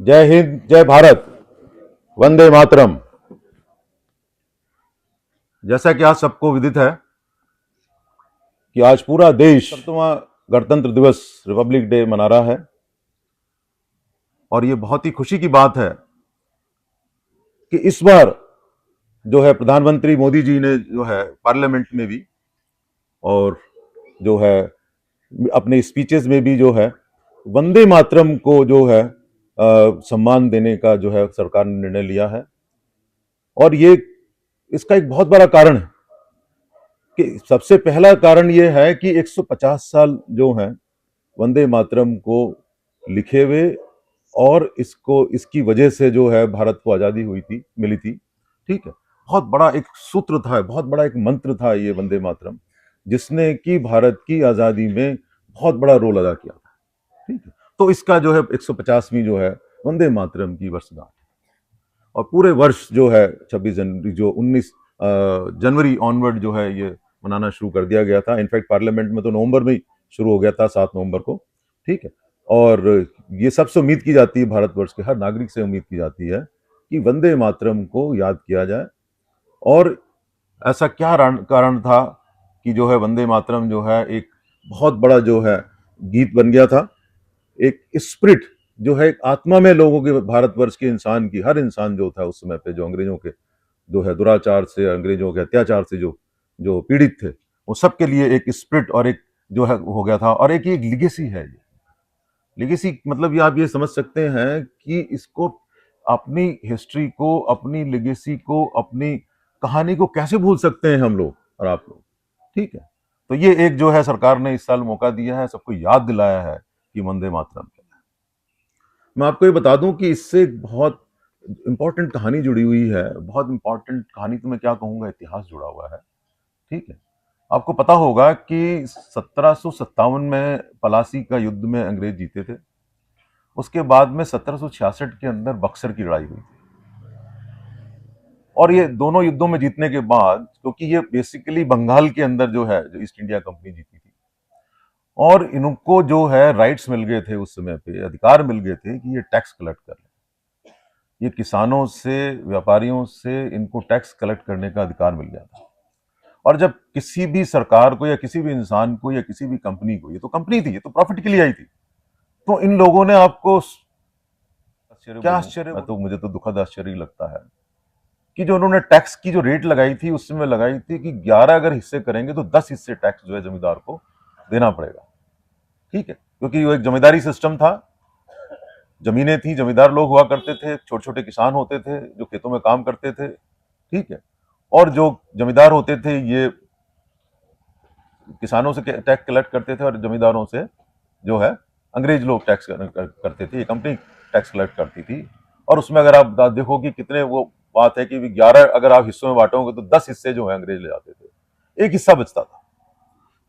जय हिंद, जय भारत, वंदे मातरम। जैसा कि आज सबको विदित है कि आज पूरा देश 70वां गणतंत्र दिवस रिपब्लिक डे मना रहा है और ये बहुत ही खुशी की बात है कि इस बार जो है प्रधानमंत्री मोदी जी ने जो है पार्लियामेंट में भी और जो है अपने स्पीचेस में भी जो है वंदे मातरम को जो है सम्मान देने का जो है सरकार ने निर्णय लिया है। और ये इसका एक बहुत बड़ा कारण है कि सबसे पहला कारण ये है कि 150 साल जो है वंदे मातरम को लिखे हुए और इसको इसकी वजह से जो है भारत को आजादी हुई थी, मिली थी। ठीक है, बहुत बड़ा एक सूत्र था, बहुत बड़ा एक मंत्र था ये वंदे मातरम, जिसने कि भारत की आजादी में बहुत बड़ा रोल अदा किया था। ठीक है, तो इसका जो है 150वीं जो है वंदे मातरम की वर्षगांठ और पूरे वर्ष जो है 26 जनवरी जो 19 जनवरी ऑनवर्ड जो है ये मनाना शुरू कर दिया गया था। इनफैक्ट पार्लियामेंट में तो नवंबर में ही शुरू हो गया था, 7 नवंबर को। ठीक है, और ये सबसे उम्मीद की जाती है, भारतवर्ष के हर नागरिक से उम्मीद की जाती है कि वंदे मातरम को याद किया जाए। और ऐसा क्या कारण था कि जो है वंदे मातरम जो है एक बहुत बड़ा जो है गीत बन गया था, एक स्पिरिट जो है एक आत्मा में लोगों के, भारतवर्ष के इंसान की, हर इंसान जो था उस समय पे, जो अंग्रेजों के जो है दुराचार से, अंग्रेजों के अत्याचार से जो जो पीड़ित थे, वो सबके लिए एक स्पिरिट और एक जो है हो गया था। और एक लिगेसी है। ये लिगेसी मतलब ये आप ये समझ सकते हैं कि इसको, अपनी हिस्ट्री को, अपनी लिगेसी को, अपनी कहानी को कैसे भूल सकते हैं हम लोग और आप लोग। ठीक है, तो ये एक जो है सरकार ने इस साल मौका दिया है, सबको याद दिलाया है कि वंदे मातरम क्या है। मैं आपको ये बता दूं कि इससे एक बहुत इंपॉर्टेंट कहानी जुड़ी हुई है। बहुत इंपॉर्टेंट कहानी तो मैं क्या कहूंगा, इतिहास जुड़ा हुआ है। ठीक है, आपको पता होगा कि 1757 में पलासी का युद्ध में अंग्रेज जीते थे। उसके बाद में 1766 के अंदर बक्सर की लड़ाई हुई थी। और ये दोनों युद्धों में जीतने के बाद, क्योंकि ये बेसिकली बंगाल के अंदर जो है जो ईस्ट इंडिया कंपनी जीती थी, और इनको जो है राइट्स मिल गए थे, उस समय पे अधिकार मिल गए थे कि ये टैक्स कलेक्ट कर लें। ये किसानों से, व्यापारियों से इनको टैक्स कलेक्ट करने का अधिकार मिल गया था। और जब किसी भी सरकार को या किसी भी इंसान को या किसी भी कंपनी को, ये तो कंपनी थी, ये तो प्रॉफिट के लिए आई थी, तो इन लोगों ने आपको क्या आश्चर्य, तो मुझे तो दुखद आश्चर्य लगता है कि जो उन्होंने टैक्स की जो रेट लगाई थी, उस समय लगाई थी कि 11 अगर हिस्से करेंगे तो 10 हिस्से टैक्स जो है जमींदार को देना पड़ेगा। ठीक है, क्योंकि वो एक जमींदारी सिस्टम था, जमीनें थी, जमींदार लोग हुआ करते थे, छोटे छोटे किसान होते थे जो खेतों में काम करते थे। ठीक है, और जो जमींदार होते थे ये किसानों से टैक्स कलेक्ट करते थे, और जमींदारों से जो है अंग्रेज लोग टैक्स करते थे। ये कंपनी टैक्स कलेक्ट करती थी। और उसमें अगर आप देखो कि कितने, वो बात है कि 11 अगर आप हिस्सों में बांटोगे तो 10 हिस्से जो है अंग्रेज ले जाते थे, एक हिस्सा बचता था।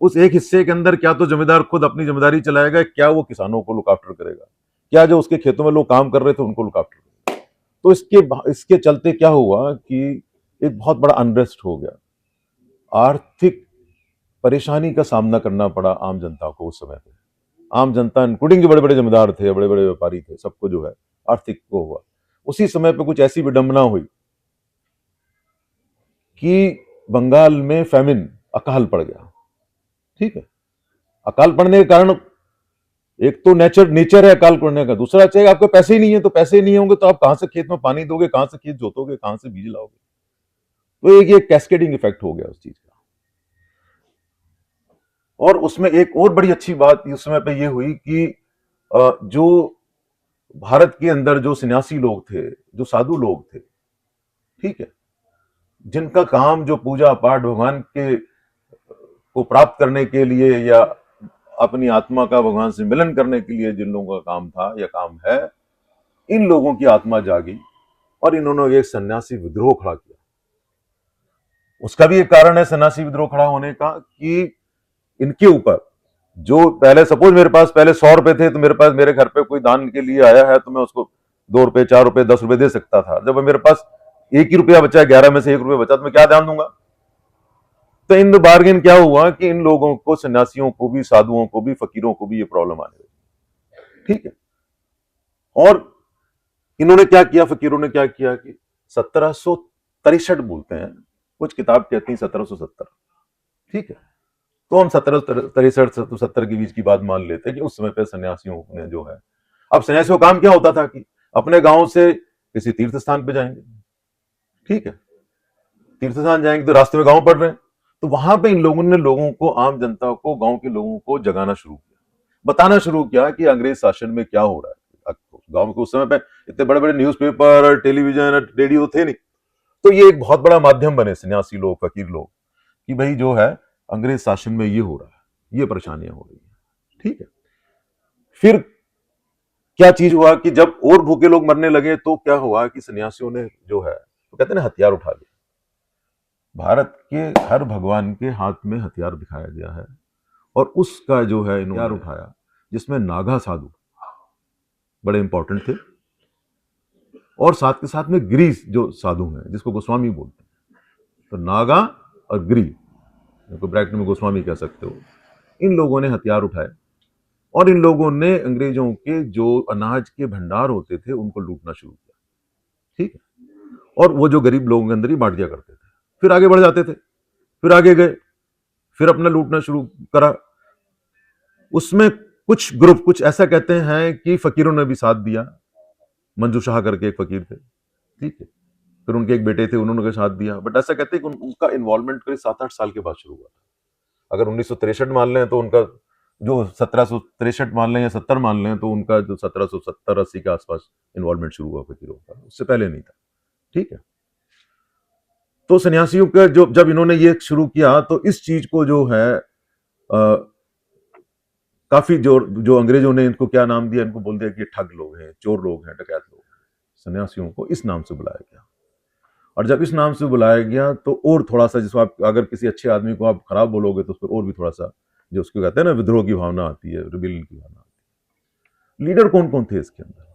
उस एक हिस्से के अंदर क्या तो जमींदार खुद अपनी जिम्मेदारी चलाएगा, क्या वो किसानों को लुक आफ्टर करेगा, क्या जो उसके खेतों में लोग काम कर रहे थे उनको लुक आफ्टर करेगा। तो इसके चलते क्या हुआ कि एक बहुत बड़ा अनरेस्ट हो गया, आर्थिक परेशानी का सामना करना पड़ा आम जनता को उस समय पे। आम जनता इंक्लूडिंग जो बड़े बड़े जमींदार थे, बड़े बड़े व्यापारी थे, सबको जो है आर्थिक को हुआ। उसी समय पे कुछ ऐसी विडंबना हुई कि बंगाल में फैमिन, अकाल पड़ गया। ठीक है, अकाल पड़ने के कारण, एक तो नेचर है अकाल पड़ने का, दूसरा चाहिए आपके पैसे ही नहीं है, तो पैसे ही नहीं होंगे तो आप कहां से खेत में पानी दोगे, कहां से खेत जोतोगे, कहां से बीज लाओगे। तो एक ये कैस्केडिंग इफेक्ट हो गया उस चीज का। और उसमें एक और बड़ी अच्छी बात उस समय पे ये हुई कि जो भारत के अंदर जो सन्यासी लोग थे, जो साधु लोग थे, ठीक है, जिनका काम जो पूजा पाठ भगवान के को प्राप्त करने के लिए या अपनी आत्मा का भगवान से मिलन करने के लिए जिन लोगों का काम था या काम है, इन लोगों की आत्मा जागी और इन्होंने एक सन्यासी विद्रोह खड़ा किया। उसका भी एक कारण है सन्यासी विद्रोह खड़ा होने का कि इनके ऊपर जो, पहले सपोज मेरे पास पहले 100 रुपए थे, तो मेरे पास, मेरे घर पे कोई दान के लिए आया है तो मैं उसको 2 रुपए, 4 रुपए, 10 रुपए दे सकता था। जब मेरे पास एक ही रुपया बचा, 11 में से 1 रुपया बचा, तो मैं क्या ध्यान दूंगा। तो इन द बार्गेन क्या हुआ कि इन लोगों को, सन्यासियों को भी, साधुओं को भी, फकीरों को भी ये प्रॉब्लम आने लगी। ठीक है, और इन्होंने क्या किया, फकीरों ने क्या किया कि 1763 बोलते हैं, कुछ किताब कहती हैं 1770, ठीक है। तो हम 1763 के बीच की बात मान लेते हैं कि उस समय पे सन्यासियों ने जो है, अब सन्यासियों का काम क्या होता था कि अपने गांव से किसी तीर्थ स्थान पे जाएंगे, ठीक है, तीर्थ स्थान जाएंगे तो रास्ते में गांव पड़ रहे हैं, तो वहां पे इन लोगों ने लोगों को, आम जनता को, गांव के लोगों को जगाना शुरू किया, बताना शुरू किया कि अंग्रेज शासन में क्या हो रहा है। गांव के उस समय पे इतने बड़े बड़े न्यूज़पेपर, टेलीविजन, रेडियो थे नहीं, तो ये एक बहुत बड़ा माध्यम बने सन्यासी लोग, फकीर लोग, कि भाई जो है अंग्रेज शासन में ये हो रहा है, ये परेशानियां हो रही है, ठीक है। फिर क्या चीज हुआ कि जब और भूखे लोग मरने लगे तो क्या हुआ कि सन्यासियों ने जो है, तो कहते हैं ना, हथियार उठा लिया। भारत के हर भगवान के हाथ में हथियार दिखाया गया है, और उसका जो है हथियार उठाया, जिसमें नागा साधु बड़े इंपॉर्टेंट थे, और साथ के साथ में गिरी जो साधु हैं, जिसको गोस्वामी बोलते हैं। तो नागा और गिरी, ब्रैकेट में गोस्वामी कह सकते हो, इन लोगों ने हथियार उठाए, और इन लोगों ने अंग्रेजों के जो अनाज के भंडार होते थे उनको लूटना शुरू किया, ठीक है। और वो जो गरीब लोगों के अंदर ही बांट दिया करते थे, फिर आगे बढ़ जाते थे, फिर आगे गए, फिर अपना लूटना शुरू करा। उसमें कुछ ग्रुप, कुछ ऐसा कहते हैं कि फकीरों ने भी साथ दिया, मंजू शाह करके एक फकीर थे, ठीक है, फिर उनके एक बेटे थे, उन्होंने भी साथ दिया, बट ऐसा कहते हैं कि उनका इन्वॉल्वमेंट करीब 7-8 साल के बाद शुरू हुआ। अगर 1963 मान लें तो उनका जो 1763 मान लें या 70 मान लें, तो उनका जो 1770-80 के आसपास इन्वॉल्वमेंट शुरू हुआ फकीरों का, उससे पहले नहीं था, ठीक है। तो सन्यासियों का जो, जब इन्होंने ये शुरू किया, तो इस चीज को जो है काफी जो जो अंग्रेजों ने इनको क्या नाम दिया, इनको बोल दिया कि ये ठग लोग हैं, चोर लोग हैं, डकैत लोग हैं। सन्यासियों को इस नाम से बुलाया गया, और जब इस नाम से बुलाया गया तो और थोड़ा सा, जिसको आप अगर किसी अच्छे आदमी को आप खराब बोलोगे तो उस पर और भी थोड़ा सा, जो उसको कहते हैं ना, विद्रोह की भावना आती है, रिबिलियन की भावना आती है। लीडर कौन कौन थे इसके अंदर?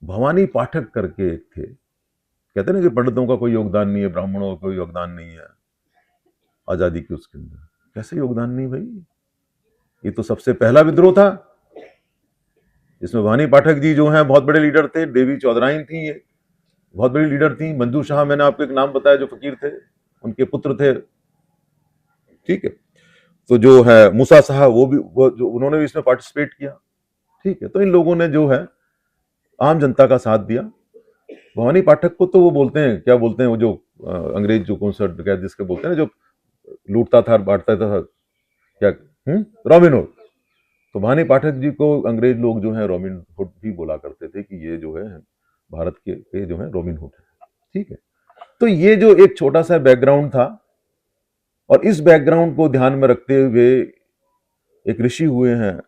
भवानी पाठक करके एक थे, कहते हैं ना कि पंडितों का कोई योगदान नहीं है, ब्राह्मणों का कोई योगदान नहीं है आजादी की उसके अंदर। कैसे योगदान नहीं भाई, ये तो सबसे पहला विद्रोह था, इसमें भवानी पाठक जी जो हैं बहुत बड़े लीडर थे, देवी चौधराइन थी, ये बहुत बड़ी लीडर थी, मंजू शाह मैंने आपको एक नाम बताया जो फकीर थे, उनके पुत्र थे, ठीक है। तो जो है मूसा साहब, वो जो उन्होंने भी इसमें पार्टिसिपेट किया, ठीक है। तो इन लोगों ने जो है आम जनता का साथ दिया। भवानी पाठक को तो वो बोलते हैं, क्या बोलते हैं, वो जो अंग्रेज जो कौन सा डकैत जिसके बोलते हैं ना, जो लूटता था बांटता था, क्या, रॉबिन हुड। तो भवानी पाठक जी को अंग्रेज लोग जो है रॉबिन हुड भी बोला करते थे, कि ये जो है भारत के जो है रॉबिन हुड है, ठीक है। तो ये जो एक छोटा सा बैकग्राउंड था, और इस बैकग्राउंड को ध्यान में रखते हुए एक ऋषि हुए हैं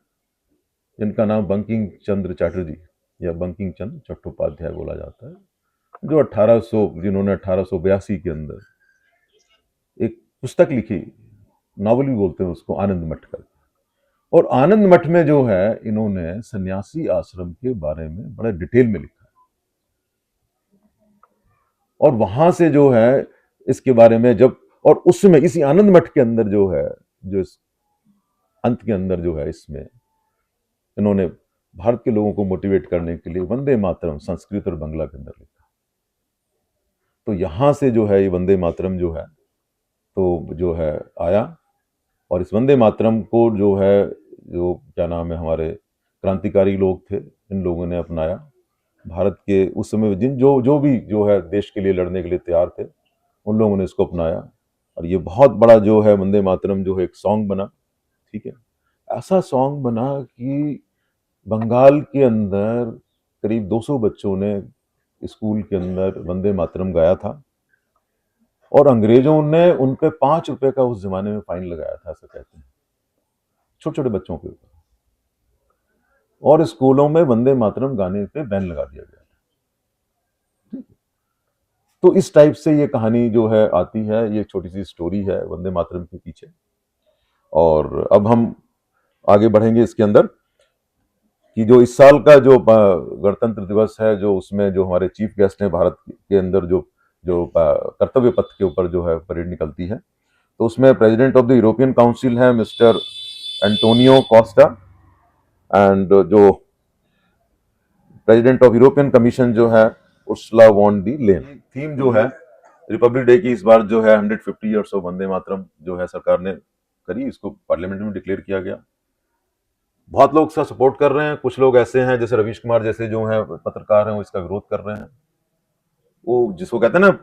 जिनका नाम बंकिम चंद्र चटर्जी या बंकिम चंद्र चट्टोपाध्याय बोला जाता है, जो 1800, जिन्होंने 1882 के अंदर एक पुस्तक लिखी, नॉवल भी बोलते हैं उसको, आनंद मठ का। और आनंद मठ में जो है इन्होंने सन्यासी आश्रम के बारे में बड़े डिटेल में लिखा, और वहां से जो है इसके बारे में जब, और उसमें इसी आनंद मठ के अंदर जो है, जो इस अंत के अंदर जो है, इसमें इन्होंने भारत के लोगों को मोटिवेट करने के लिए वंदे मातरम संस्कृत और बांग्ला के अंदर लिखा। तो यहां से जो है ये वंदे मातरम जो है, तो जो है आया, और इस वंदे मातरम को जो है, जो क्या नाम है, हमारे क्रांतिकारी लोग थे, इन लोगों ने अपनाया। भारत के उस समय जिन जो भी जो है देश के लिए लड़ने के लिए तैयार थे, उन लोगों ने इसको अपनाया, और ये बहुत बड़ा जो है वंदे मातरम जो है एक सॉन्ग बना, ठीक है। ऐसा सॉन्ग बना कि बंगाल के अंदर करीब 200 बच्चों ने स्कूल के अंदर वंदे मातरम गाया था, और अंग्रेजों ने उन पे 5 रुपए का उस जमाने में फाइन लगाया था, ऐसा कहते हैं, छोटे छोटे बच्चों के ऊपर, और स्कूलों में वंदे मातरम गाने पे बैन लगा दिया गया। तो इस टाइप से ये कहानी जो है आती है, ये छोटी सी स्टोरी है वंदे मातरम के पीछे। और अब हम आगे बढ़ेंगे इसके अंदर, कि जो इस साल का जो गणतंत्र दिवस है, जो उसमें जो हमारे चीफ गेस्ट हैं भारत के अंदर, जो जो कर्तव्य पथ के ऊपर जो है परेड निकलती है, तो उसमें president of the European council है मिस्टर एंटोनियो कोस्टा, एंड जो प्रेसिडेंट ऑफ यूरोपियन कमीशन जो है उर्सुला वॉन डी लेन। थीम जो है रिपब्लिक डे की इस बार जो है 150 ईयर्स ऑफ वंदे मातरम जो है सरकार ने करी, इसको पार्लियामेंट में डिक्लेयर किया गया। बहुत लोग इसका सपोर्ट कर रहे हैं, कुछ लोग ऐसे हैं जैसे रवीश कुमार जैसे जो है पत्रकार हैं वो इसका विरोध कर रहे हैं। वो जिसको कहते हैं ना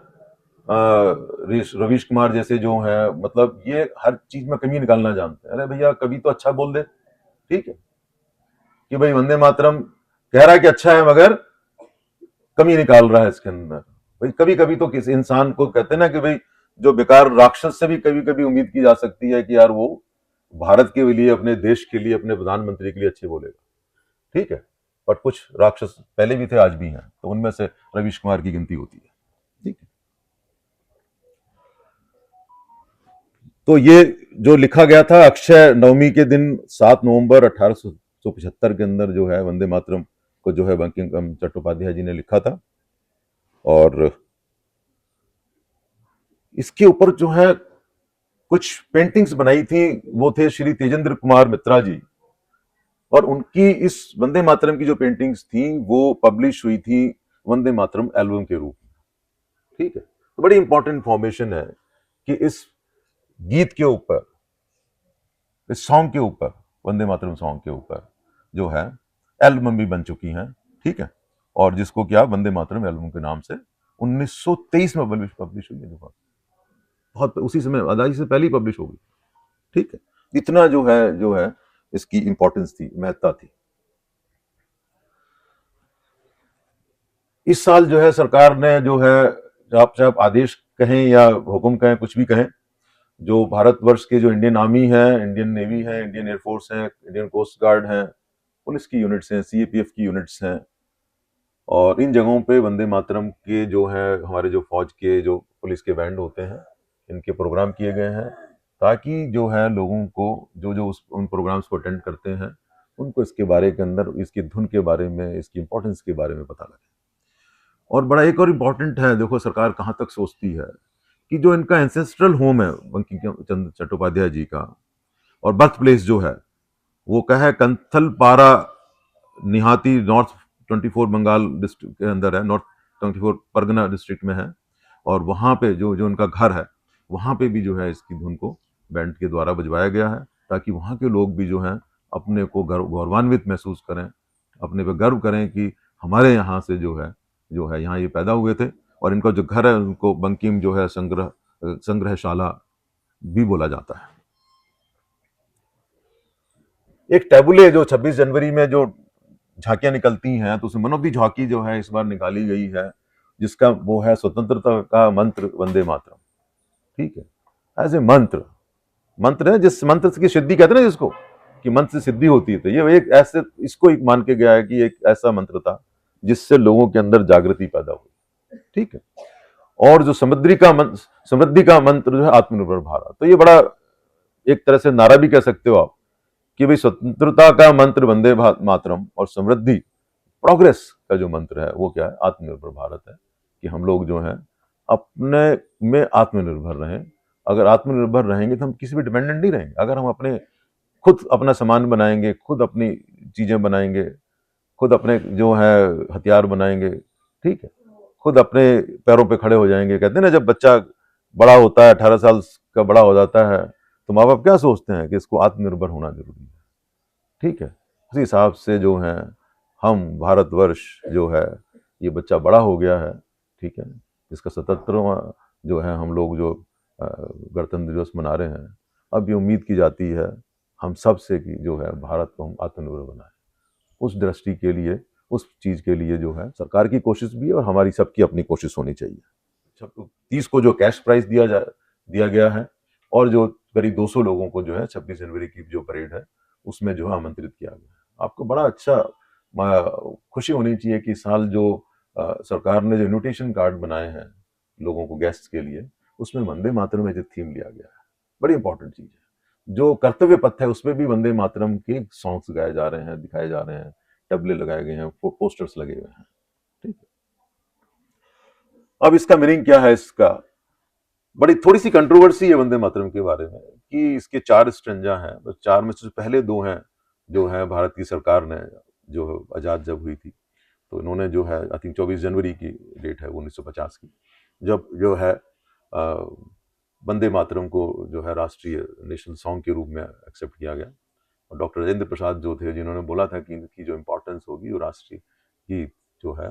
रवीश कुमार जैसे जो है, मतलब ये हर चीज में कमी निकालना जानते हैं। अरे भैया कभी तो अच्छा बोल दे, ठीक है, कि भाई वंदे मातरम कह रहा है कि अच्छा है मगर कमी निकाल रहा है इसके अंदर। भाई कभी कभी तो किसी इंसान को कहते हैं ना कि भाई जो बेकार राक्षस से भी कभी कभी उम्मीद की जा सकती है कि यार वो भारत के लिए, अपने देश के लिए, अपने प्रधानमंत्री के लिए अच्छे बोलेगा, ठीक है। बट कुछ राक्षस पहले भी थे, आज भी हैं, तो उनमें से रवीश कुमार की गिनती होती है, ठीक है। तो ये जो लिखा गया था अक्षय नवमी के दिन 7 नवंबर 1875 के अंदर जो है वंदे मातरम को जो है बंकिम चट्टोपाध्याय जी ने लिखा था। और इसके ऊपर जो है कुछ पेंटिंग्स बनाई थी, वो थे श्री तेजेंद्र कुमार मित्रा जी, और उनकी इस वंदे मातरम की जो पेंटिंग्स थी वो पब्लिश हुई थी वंदे मातरम एल्बम के रूप में, ठीक है। तो बड़ी इंपॉर्टेंट इंफॉर्मेशन है कि इस गीत के ऊपर, इस सॉन्ग के ऊपर, वंदे मातरम सॉन्ग के ऊपर जो है एल्बम भी बन चुकी हैं, ठीक है। और जिसको क्या वंदे मातरम एल्बम के नाम से 1923 में पब्लिश हुई है, बहुत उसी समय, आजादी से पहले ही पब्लिश हो गई, ठीक है। इतना जो है इसकी इंपॉर्टेंस थी, महत्ता थी। इस साल जो है सरकार ने जो है, आप चाहे आदेश कहें या हुक्म कहें, कुछ भी कहें, जो भारतवर्ष के जो इंडियन आर्मी है, इंडियन नेवी है, इंडियन एयरफोर्स है, इंडियन कोस्ट गार्ड है, पुलिस की यूनिट्स हैं, सीएपीएफ की यूनिट्स हैं, और इन जगहों पे वंदे मातरम के जो है हमारे जो फौज के जो पुलिस के बैंड होते हैं, इनके प्रोग्राम किए गए हैं, ताकि जो है लोगों को जो उन प्रोग्राम्स को अटेंड करते हैं उनको इसके बारे के अंदर, इसकी धुन के बारे में, इसकी इंपॉर्टेंस के बारे में पता लगे। और बड़ा एक और इम्पॉर्टेंट है, देखो सरकार कहाँ तक सोचती है कि जो इनका एंसेस्ट्रल होम है बंकिम चंद्र चट्टोपाध्याय जी का, और बर्थ प्लेस जो है वो क्या है, कंथलपारा निहाती, नॉर्थ 24 बंगाल डिस्ट्रिक्ट के अंदर है, नॉर्थ 24 परगना डिस्ट्रिक्ट में है। और वहाँ पे जो उनका घर है, वहाँ पे भी जो है इसकी धुन को बैंड के द्वारा बजवाया गया है, ताकि वहाँ के लोग भी जो हैं अपने को गौरवान्वित महसूस करें, अपने पे गर्व करें कि हमारे यहाँ से जो है यहाँ ये पैदा हुए थे। और इनका जो घर है उनको बंकिम जो है संग्रहशाला भी बोला जाता है। एक टैबुले जो 26 जनवरी में जो झांकियां निकलती हैं, तो उसमें वन ऑफ दी झांकी जो है इस बार निकाली गई है, जिसका वो है स्वतंत्रता का मंत्र वंदे मातरम, ठीक है। एज ए मंत्र है, जिस मंत्र की सिद्धि कहते हैं ना जिसको, कि मंत्र से सिद्धि होती है, तो ये एक ऐसे इसको एक मान के गया है कि एक ऐसा मंत्र था जिससे लोगों के अंदर जागृति पैदा हुई, ठीक है। और जो समृद्धि का मंत्र जो है आत्मनिर्भर भारत, तो ये बड़ा एक तरह से नारा भी कह सकते हो आप कि भाई स्वतंत्रता का मंत्र वंदे मातरम, और समृद्धि, प्रोग्रेस का जो मंत्र है वो क्या है, आत्मनिर्भर भारत है, कि हम लोग जो है अपने में आत्मनिर्भर रहें। अगर आत्मनिर्भर रहेंगे तो हम किसी भी डिपेंडेंट नहीं रहेंगे। अगर हम अपने खुद अपना सामान बनाएंगे, खुद अपनी चीजें बनाएंगे, खुद अपने जो है हथियार बनाएंगे, ठीक है, खुद अपने पैरों पे खड़े हो जाएंगे। कहते हैं ना जब बच्चा बड़ा होता है, 18 साल का बड़ा हो जाता है, तो माँ बाप क्या सोचते हैं कि इसको आत्मनिर्भर होना जरूरी है, ठीक है। उसी हिसाब से जो है हम भारतवर्ष जो है, ये बच्चा बड़ा हो गया है, ठीक है, इसका 77वां जो है हम लोग जो गणतंत्र दिवस मना रहे हैं। अब ये उम्मीद की जाती है हम सब से कि जो है भारत को हम आत्मनिर्भर बनाएं। उस दृष्टि के लिए, उस चीज के लिए जो है सरकार की कोशिश भी है और हमारी सबकी अपनी कोशिश होनी चाहिए। 30 को जो कैश प्राइज दिया गया है, और जो करीब 200 लोगों को जो है 26 जनवरी की जो परेड है उसमें जो है आमंत्रित किया गया है। आपको बड़ा अच्छा खुशी होनी चाहिए कि साल जो सरकार ने जो इन्विटेशन कार्ड बनाए हैं लोगों को, गेस्ट के लिए, उसमें वंदे मातरम में जो थीम लिया गया है, बड़ी इंपॉर्टेंट चीज है। जो कर्तव्य पथ है उसमें भी वंदे मातरम के सॉन्ग्स गाए जा रहे हैं, दिखाए जा रहे हैं, टबले लगाए गए हैं, पोस्टर्स लगे हुए हैं, ठीक है। अब इसका मीनिंग क्या है, इसका बड़ी थोड़ी सी कंट्रोवर्सी है वंदे मातरम के बारे में, कि इसके 4 स्ट्रेंजा हैं, बस 4 में से पहले 2 हैं जो है भारत की सरकार ने जो आजाद जब हुई थी तो इन्होंने जो है आई थिंक 24 जनवरी की डेट है 1950 की, जब जो है वंदे मातरम को जो है राष्ट्रीय नेशनल सॉन्ग के रूप में एक्सेप्ट किया गया। और डॉक्टर राजेंद्र प्रसाद जो थे, जिन्होंने बोला था कि इनकी जो इम्पोर्टेंस होगी वो राष्ट्रीय गीत जो है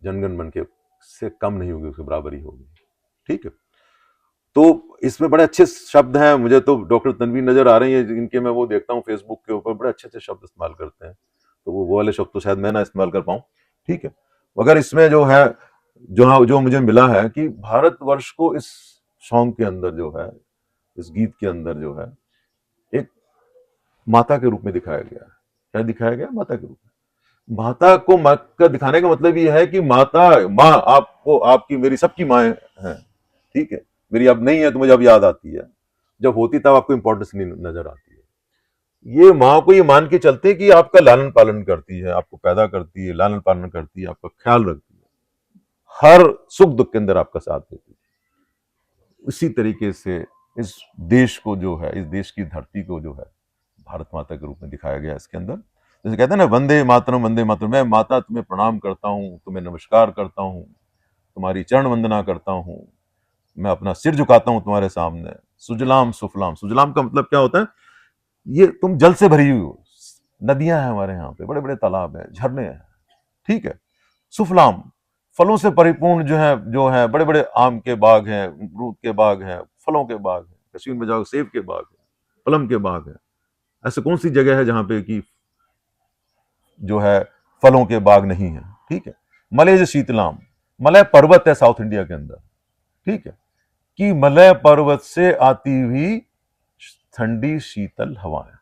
जनगण मन के से कम नहीं होगी, उसके बराबर ही होगी। ठीक है, तो इसमें बड़े अच्छे शब्द हैं। मुझे तो डॉक्टर तनवीर नजर आ रही है, इनके मैं वो देखता हूँ फेसबुक के ऊपर, बड़े अच्छे अच्छे शब्द इस्तेमाल करते हैं, तो वो वाले शब्द तो शायद मैं ना इस्तेमाल कर पाऊँ। ठीक है, मगर इसमें जो है जो मुझे मिला है कि भारतवर्ष को इस सॉन्ग के अंदर जो है, इस गीत के अंदर जो है एक माता के रूप में दिखाया गया है। क्या दिखाया गया? माता के रूप में। माता को माँ का दिखाने का मतलब ये है कि माता, माँ आपको, आपकी मेरी सबकी माँ है। ठीक है, मेरी अब नहीं है तो मुझे अब याद आती है, जब होती तब आपको इंपॉर्टेंस नहीं नजर आती है। ये माँ को ये मान के चलते हैं कि आपका लालन पालन करती है, आपको पैदा करती है, लालन पालन करती है, आपका ख्याल रखती है, हर सुख दुख के अंदर आपका साथ देती है। इसी तरीके से इस देश को जो है, इस देश की धरती को जो है भारत माता के रूप में दिखाया गया इसके अंदर। जैसे कहते हैं ना, वंदे मातरम वंदे मातरम, मैं माता तुम्हें प्रणाम करता हूँ, तुम्हें नमस्कार करता हूँ, तुम्हारी चरण वंदना करता हूँ, मैं अपना सिर झुकाता हूँ तुम्हारे सामने। सुजलाम सुफलाम, सुजलाम का मतलब क्या होता है? ये तुम जल से भरी हुई हो, नदियां हैं हमारे यहाँ पे, बड़े बड़े तालाब है, झरने हैं। ठीक है, सुफलाम, फलों से परिपूर्ण जो है बड़े बड़े आम के बाग हैं, अमरूद के बाग हैं, फलों के बाग हैं। कश्मीर में जाओ सेब के बाग है, प्लम के बाग है। ऐसे कौन सी जगह है जहां पे कि जो है फलों के बाग नहीं है? ठीक है, मलय शीतलाम, मलय पर्वत है साउथ इंडिया के अंदर। ठीक है, कि मलय पर्वत से आती हुई ठंडी शीतल हवाएं।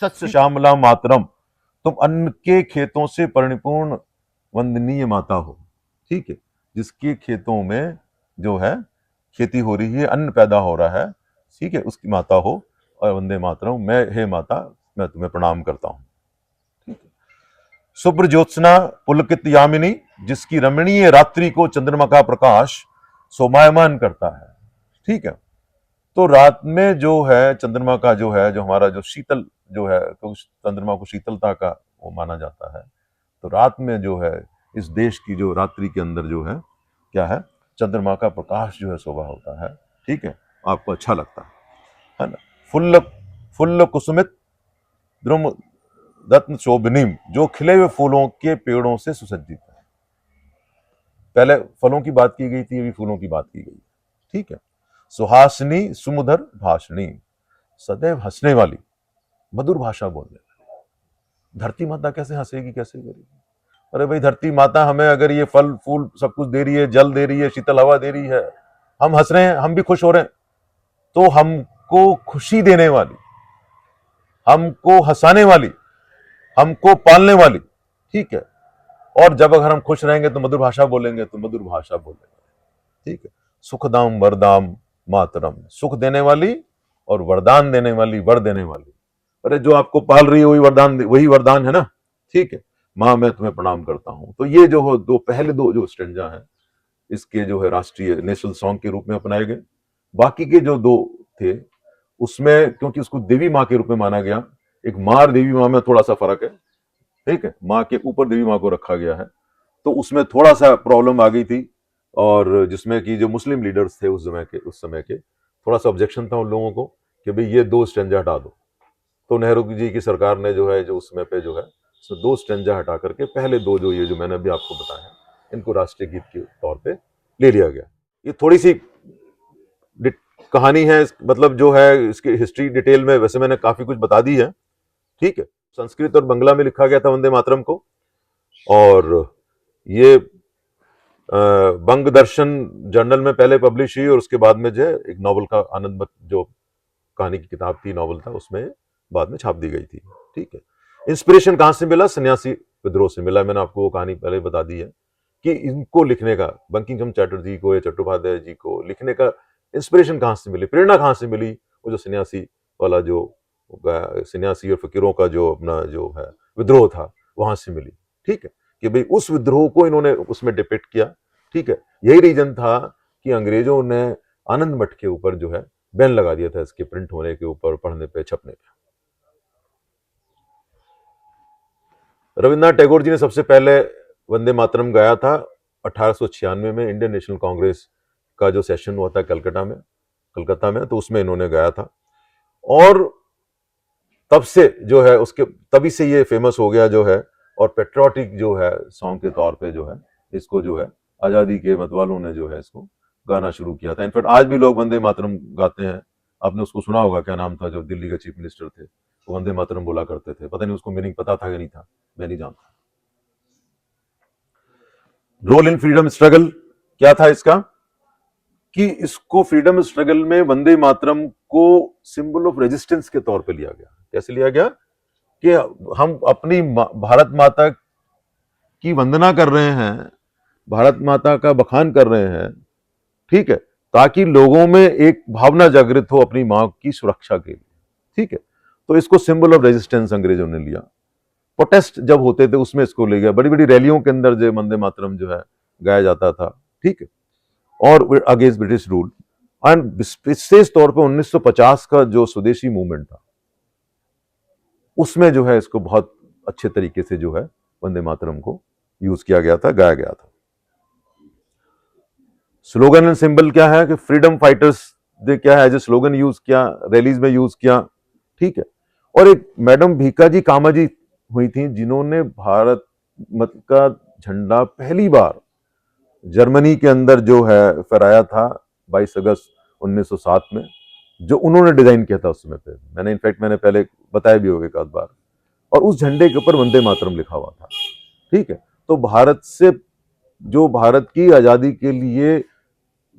सत्य श्यामला मातरम, तुम अन्न के खेतों से परिपूर्ण वंदनीय माता हो। ठीक है, जिसके खेतों में जो है खेती हो रही है, अन्न पैदा हो रहा है, ठीक है, उसकी माता हो। और वंदे मातरम, मैं, हे माता, मैं तुम्हें प्रणाम करता हूं। ठीक है, शुभ्र ज्योत्सना पुलकित यामिनी, जिसकी रमणीय रात्रि को चंद्रमा का प्रकाश शोभायमान करता है। ठीक है, तो रात में जो है चंद्रमा का जो है, जो हमारा जो शीतल जो है, तो चंद्रमा को शीतलता का वो माना जाता है। तो रात में जो है इस देश की जो रात्रि के अंदर जो है क्या है, चंद्रमा का प्रकाश जो है शोभा होता है। ठीक है, आपको अच्छा लगता है ना। फुल्ल फुल्ल कुसुमित द्रुम रत्न शोभनीम, जो खिले हुए फूलों के पेड़ों से सुसज्जित है। पहले फलों की बात की गई थी, अभी फूलों की बात की गई। ठीक है, सुहासिनी सुमधुर भाषणी, सदैव हंसने वाली, मधुर भाषा बोलने वाली। धरती माता कैसे हंसेगी, कैसे करेगी? अरे भाई, धरती माता हमें अगर ये फल फूल सब कुछ दे रही है, जल दे रही है, शीतल हवा दे रही है, हम हंस रहे हैं, हम भी खुश हो रहे हैं, तो हमको खुशी देने वाली, हमको हंसाने वाली, हमको पालने वाली। ठीक है, और जब अगर हम खुश रहेंगे तो मधुर भाषा बोलेंगे, तो मधुर भाषा बोलेंगे। ठीक है, सुखदाम वरदाम मातरम, सुख देने वाली और वरदान देने वाली, वर देने वाली। अरे जो आपको पाल रही है वही वरदान है ना। ठीक है, माँ मैं तुम्हें प्रणाम करता हूं। तो ये जो हो पहले दो जो स्टेंजा है, इसके जो है राष्ट्रीय नेशनल सॉन्ग के रूप में अपनाए गए। बाकी के जो दो थे उसमें, क्योंकि उसको देवी माँ के रूप में माना गया, एक माँ और देवी माँ में थोड़ा सा फर्क है। ठीक है, माँ के ऊपर देवी माँ को रखा गया है, तो उसमें थोड़ा सा प्रॉब्लम आ गई थी। और जिसमें कि जो मुस्लिम लीडर्स थे उस समय के थोड़ा सा ऑब्जेक्शन था उन लोगों को कि भाई ये दो स्टेंजा हटा दो। तो नेहरू जी की सरकार ने जो है, जो उस समय पे जो है, तो दो स्टेंजा हटा करके पहले दो जो ये जो मैंने अभी आपको बताया, इनको राष्ट्रीय गीत के तौर पे ले लिया गया। ये थोड़ी सी कहानी है, मतलब जो है इसकी हिस्ट्री डिटेल में वैसे मैंने काफी कुछ बता दी है। ठीक है, संस्कृत और बंगला में लिखा गया था वंदे मातरम को, और ये बंग दर्शन जर्नल में पहले पब्लिश हुई, और उसके बाद में जो है एक नॉवल का आनंद जो कहानी की किताब थी, नॉवल था, उसमें बाद में छाप दी गई थी। ठीक है, इंस्पिरेशन कहां से मिला? सन्यासी विद्रोह से मिला। मैंने आपको वो कहानी पहले बता दी है कि इनको लिखने का, बंकिम चंद्र चटर्जी को या चट्टोपाध्याय जी को लिखने का इंस्पिरेशन कहां से मिली, प्रेरणा कहां से मिली? वो जो सन्यासी वाला जो सन्यासी और फकीरों का जो अपना जो है विद्रोह था, वहां से मिली। ठीक है, कि भाई उस विद्रोह को इन्होंने उसमें डिपिक्ट किया। ठीक है, यही रीजन था कि अंग्रेजों ने आनंद मठ के ऊपर जो है बैन लगा दिया था, इसके प्रिंट होने के ऊपर, पढ़ने पे, छपने पे। रविन्द्रनाथ टैगोर जी ने सबसे पहले वंदे मातरम गाया था 1896 में इंडियन नेशनल कांग्रेस का जो सेशन हुआ था कलकत्ता में, तो उसमें इन्होंने गाया था। और तब से जो है उसके तभी से ये फेमस हो गया जो है, और पेट्रियोटिक जो है सॉन्ग के तौर पे जो है इसको जो है आजादी के मतवालों ने जो है इसको गाना शुरू किया था। इनफैक्ट आज भी लोग वंदे मातरम गाते हैं। आपने उसको सुना होगा, क्या नाम था जो दिल्ली के चीफ मिनिस्टर थे, वो वंदे मातरम बोला करते थे। पता नहीं उसको मीनिंग पता था कि नहीं था, मैं नहीं जानता। रोल इन फ्रीडम स्ट्रगल क्या था इसका, कि इसको फ्रीडम स्ट्रगल में वंदे मातरम को सिंबल ऑफ रेजिस्टेंस के तौर पे लिया गया। कैसे लिया गया कि हम अपनी भारत माता की वंदना कर रहे हैं, भारत माता का बखान कर रहे हैं, ठीक है, ताकि लोगों में एक भावना जागृत हो अपनी मां की सुरक्षा के लिए, ठीक है। तो इसको सिंबल ऑफ रेजिस्टेंस अंग्रेजों ने लिया। प्रोटेस्ट जब होते थे उसमें इसको ले गया, बड़ी बड़ी रैलियों के अंदर जो वंदे मातरम जो है गाया जाता था, ठीक है, और अगेंस्ट ब्रिटिश रूल। एंड विशेष तौर पर 1950 का जो स्वदेशी मूवमेंट था उसमें जो है इसको बहुत अच्छे तरीके से जो है वंदे मातरम को यूज किया गया था, गाया गया था। स्लोगन एंड सिंबल क्या है कि फ्रीडम फाइटर्स ने क्या है एज ए स्लोगन यूज किया, रैलीज में यूज किया, ठीक है। और एक मैडम भीकाजी कामाजी हुई थी जिन्होंने भारत मत का झंडा पहली बार जर्मनी के अंदर जो है फहराया था 22 अगस्त 1907 में, जो उन्होंने डिजाइन किया था उस समय पे। मैंने पहले बताया भी होगा एक आध बार। और उस झंडे के ऊपर वंदे मातरम लिखा हुआ था, ठीक है। तो भारत से जो भारत की आजादी के लिए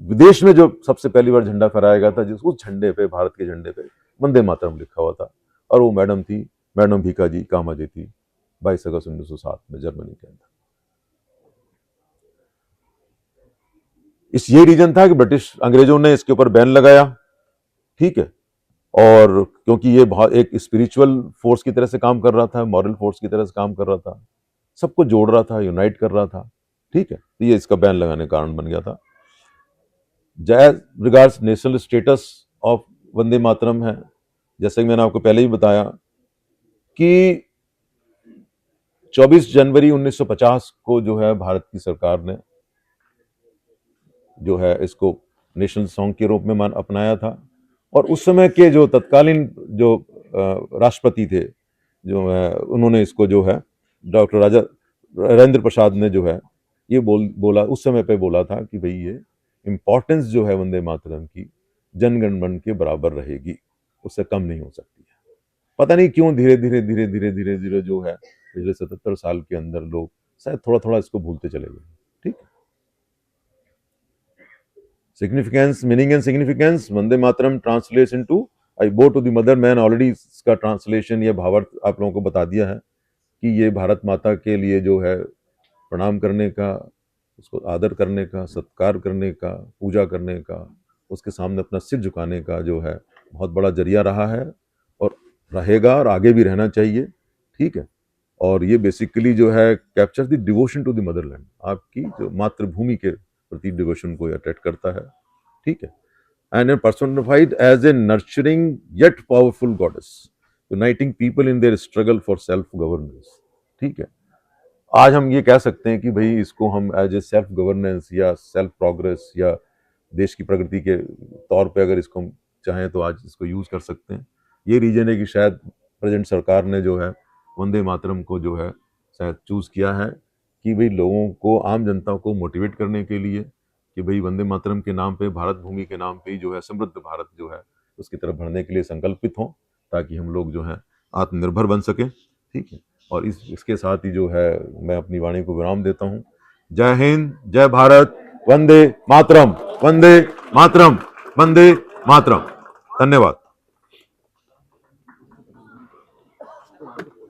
विदेश में जो सबसे पहली बार झंडा फहराया गया था, जिस उस झंडे पे, भारत के झंडे पे वंदे मातरम लिखा हुआ था। और वो मैडम भीकाजी कामाजी थी 22 अगस्त 1907 में जर्मनी के अंदर। ये रीजन था कि ब्रिटिश अंग्रेजों ने इसके ऊपर बैन लगाया, ठीक है। और क्योंकि ये बहुत एक स्पिरिचुअल फोर्स की तरह से काम कर रहा था, मॉरल फोर्स की तरह से काम कर रहा था, सबको जोड़ रहा था, यूनाइट कर रहा था, ठीक है। तो ये इसका बैन लगाने का कारण बन गया था। जैज regards national status of Vande Mataram है, जैसे कि मैंने आपको पहले ही बताया कि 24 जनवरी 1950 को जो है भारत की सरकार ने जो है इसको नेशनल सॉन्ग के रूप में अपनाया था। और उस समय के जो तत्कालीन जो राष्ट्रपति थे जो है, उन्होंने इसको जो है डॉक्टर राजेंद्र प्रसाद ने जो है ये बोला उस समय पे बोला था कि भाई ये इंपॉर्टेंस जो है वंदे मातरम की जनगण मन के बराबर रहेगी, उससे कम नहीं हो सकती है। पता नहीं क्यों धीरे धीरे जो है पिछले 77 साल के अंदर लोग शायद थोड़ा थोड़ा इसको भूलते चले गए, ठीक। Significance, meaning and significance, Vande Mataram translates into I bow to the mother. मैन ऑलरेडी इसका ट्रांसलेशन या भावार्थ आप लोगों को बता दिया है कि ये भारत माता के लिए जो है प्रणाम करने का, उसको आदर करने का, सत्कार करने का, पूजा करने का, उसके सामने अपना सिर झुकाने का जो है बहुत बड़ा जरिया रहा है और रहेगा और आगे भी रहना चाहिए, ठीक है। और ये बेसिकली जो है capture the devotion to the motherland, आपकी जो मातृभूमि के प्रति डिवोशन को अट्रैक्ट करता है, ठीक है। And personified as a nurturing yet powerful goddess uniting people in their struggle for self governance, ठीक है। आज हम ये कह सकते हैं कि भाई इसको हम एज ए सेल्फ गवर्नेंस या सेल्फ प्रोग्रेस या देश की प्रगति के तौर पे अगर इसको हम चाहें तो आज इसको यूज कर सकते हैं। ये रीजन है कि शायद प्रेजेंट सरकार ने जो है वंदे मातरम को जो है शायद चूज किया है कि भाई लोगों को, आम जनता को मोटिवेट करने के लिए कि भाई वंदे मातरम के नाम पे, भारत भूमि के नाम पे जो है समृद्ध भारत जो है उसकी तरफ बढ़ने के लिए संकल्पित हों, ताकि हम लोग जो है आत्मनिर्भर बन सकें, ठीक है। और इसके साथ ही जो है मैं अपनी वाणी को विराम देता हूँ। जय हिंद, जय भारत, वंदे मातरम, वंदे मातरम, वंदे मातरम। धन्यवाद।